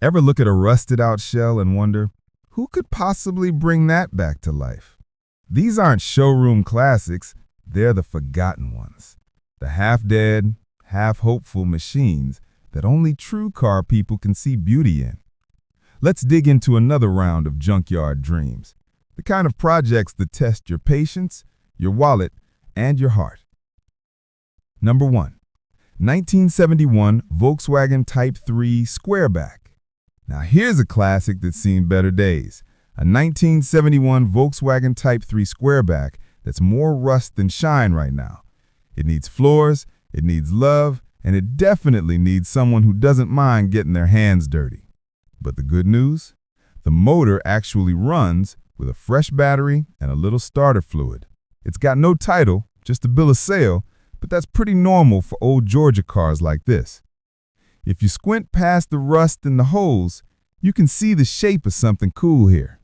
Ever look at a rusted out shell and wonder, who could possibly bring that back to life? These aren't showroom classics, they're the forgotten ones. The half-dead, half-hopeful machines that only true car people can see beauty in. Let's dig into another round of junkyard dreams. The kind of projects that test your patience, your wallet, and your heart. Number 1. 1971 Volkswagen Type 3 Squareback. Now here's a classic that's seen better days. A 1971 Volkswagen Type 3 Squareback that's more rust than shine right now. It needs floors, it needs love, and it definitely needs someone who doesn't mind getting their hands dirty. But the good news? The motor actually runs with a fresh battery and a little starter fluid. It's got no title, just a bill of sale, but that's pretty normal for old Georgia cars like this. If you squint past the rust and the holes, you can see the shape of something cool here.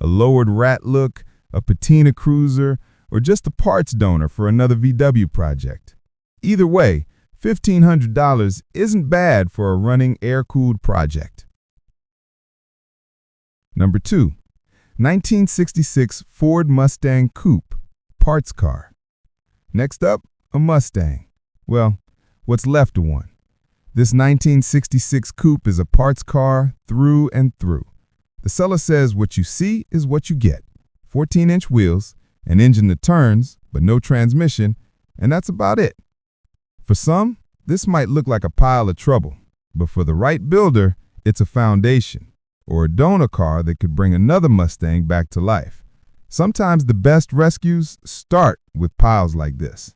A lowered rat look, a patina cruiser, or just a parts donor for another VW project. Either way, $1,500 isn't bad for a running air-cooled project. Number 2. 1966 Ford Mustang Coupe, parts car. Next up, a Mustang. Well, what's left of one. This 1966 Coupe is a parts car through and through. The seller says what you see is what you get. 14-inch wheels, an engine that turns, but no transmission, and that's about it. For some, this might look like a pile of trouble, but for the right builder, it's a foundation, or a donor car that could bring another Mustang back to life. Sometimes the best rescues start with piles like this.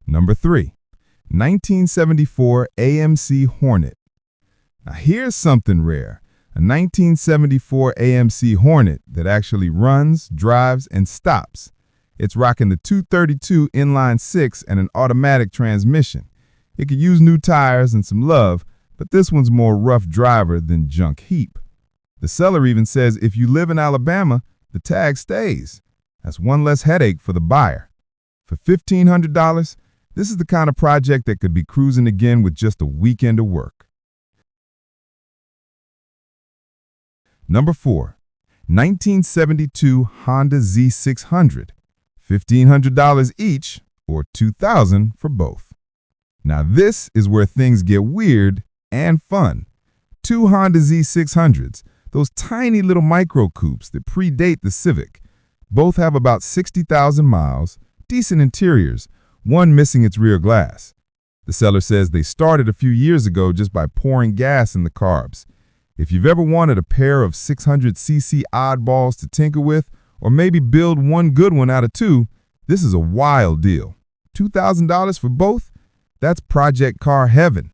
Number 3. 1974 AMC Hornet. Now here's something rare. A 1974 AMC Hornet that actually runs, drives, and stops. It's rocking the 232 inline 6 and an automatic transmission. It could use new tires and some love, but this one's more rough driver than junk heap. The seller even says if you live in Alabama, the tag stays. That's one less headache for the buyer. For $1,500, this is the kind of project that could be cruising again with just a weekend of work. Number 4. 1972 Honda Z600. $1,500 each, or $2,000 for both. Now this is where things get weird and fun. 2 Honda Z600s, those tiny little micro coupes that predate the Civic. Both have about 60,000 miles, decent interiors, one missing its rear glass. The seller says they started a few years ago just by pouring gas in the carbs. If you've ever wanted a pair of 600cc oddballs to tinker with, or maybe build one good one out of 2, this is a wild deal. $2,000 for both? That's project car heaven.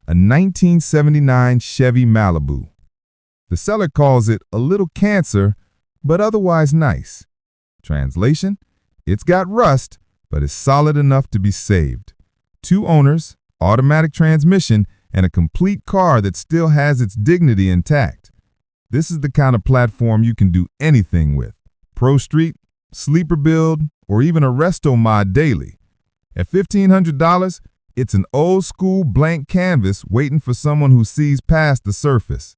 A 1979 Chevy Malibu. The seller calls it a little cancer, but otherwise nice. Translation: it's got rust, but is solid enough to be saved. 2 owners, automatic transmission, and a complete car that still has its dignity intact. This is the kind of platform you can do anything with. Pro Street, sleeper build, or even a resto mod daily. At $1,500, it's an old school blank canvas waiting for someone who sees past the surface.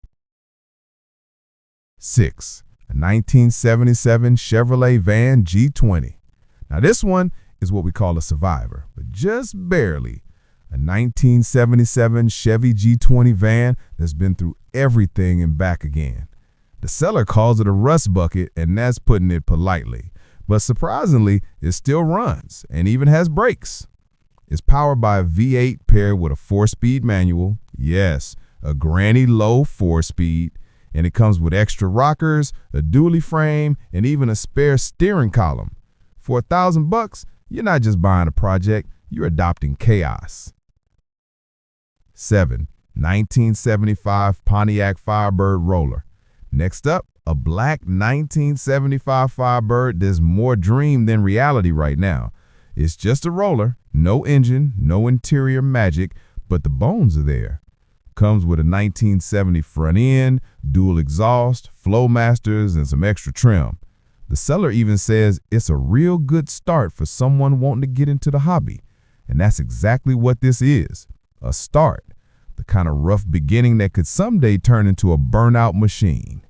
6. A 1977 Chevrolet Van G20. Now this one is what we call a survivor, but just barely. A 1977 Chevy G20 van that's been through everything and back again. The seller calls it a rust bucket, and that's putting it politely. But surprisingly, it still runs and even has brakes. It's powered by a V8 paired with a 4-speed manual. Yes, a granny low 4-speed. And it comes with extra rockers, a dually frame, and even a spare steering column. For $1,000, you're not just buying a project, you're adopting chaos. 7. 1975 Pontiac Firebird Roller. Next up, a black 1975 Firebird that's more dream than reality right now. It's just a roller, no engine, no interior magic, but the bones are there. Comes with a 1970 front end, dual exhaust, Flowmasters, and some extra trim. The seller even says it's a real good start for someone wanting to get into the hobby. And that's exactly what this is, a start, the kind of rough beginning that could someday turn into a burnout machine.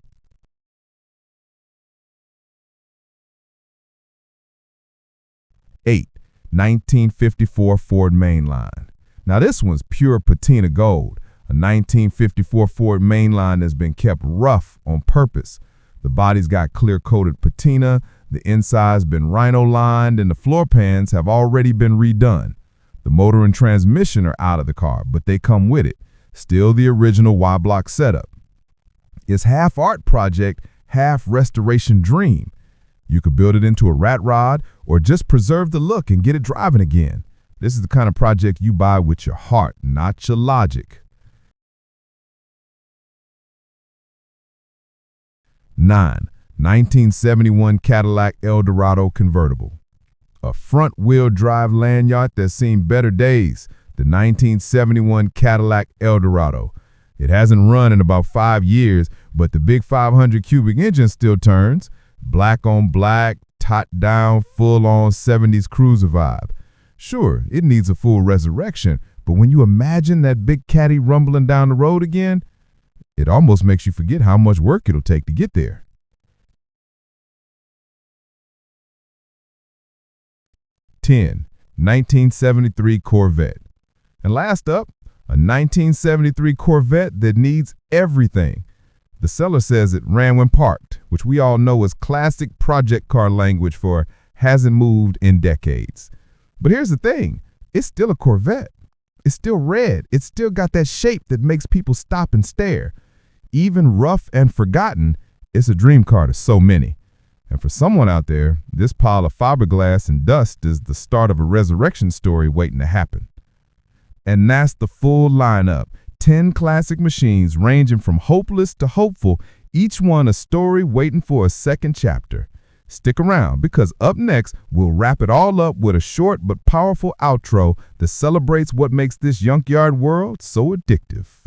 8. 1954 Ford Mainline. Now this one's pure patina gold, a 1954 Ford Mainline that's been kept rough on purpose. The body's got clear-coated patina, the inside's been rhino-lined, and the floor pans have already been redone. The motor and transmission are out of the car, but they come with it. Still the original Y-block setup. It's half art project, half restoration dream. You could build it into a rat rod or just preserve the look and get it driving again. This is the kind of project you buy with your heart, not your logic. 9. 1971 Cadillac Eldorado convertible. A front-wheel drive lanyard that's seen better days. The 1971 Cadillac Eldorado. It hasn't run in about 5 years, but the big 500 cubic engine still turns. Black on black, tot down, full-on 70s cruiser vibe. Sure, it needs a full resurrection, but when you imagine that big caddy rumbling down the road again, it almost makes you forget how much work it'll take to get there. 10. 1973 Corvette. And last up, a 1973 Corvette that needs everything. The seller says it ran when parked, which we all know is classic project car language for hasn't moved in decades. But here's the thing, it's still a Corvette. It's still red. It's still got that shape that makes people stop and stare. Even rough and forgotten, it's a dream car to so many. And for someone out there, this pile of fiberglass and dust is the start of a resurrection story waiting to happen. And that's the full lineup. 10 classic machines ranging from hopeless to hopeful, each one a story waiting for a second chapter. Stick around, because up next, we'll wrap it all up with a short but powerful outro that celebrates what makes this junkyard world so addictive.